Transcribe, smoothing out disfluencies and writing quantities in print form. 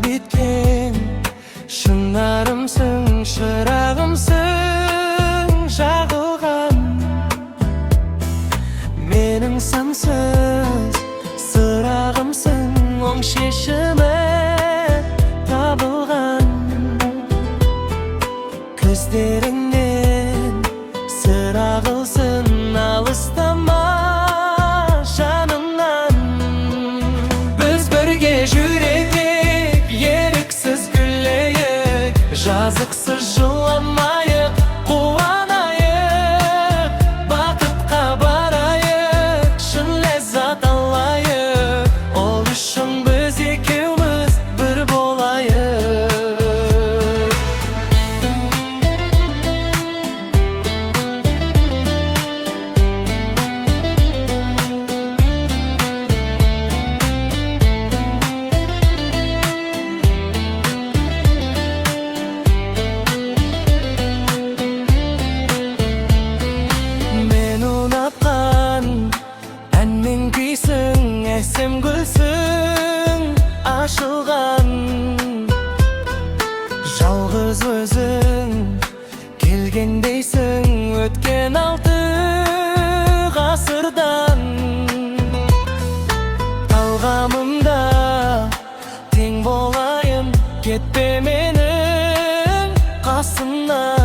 bitken şınlarımsın, şırağımsın жағылған. Менің сансыз сырағымсың, оң шешімі табылған. Көздеріңнен сыр ағылсын, алыстама жанымнан. Біз бірге жүрейік, еріксіз күлейік, жазықсыз жыламайық, қуанайық, бақытқа барайық, шын ләззат алайық. Ол үшін біз екеуміз бір болайық. Әнмен күйсің, әсем гүлсің, ашылған. Жалғыз өзің келгендейсің, өткен 6 ғасырдан. Талғамымда тең болайын, кетпе менің қасымнан.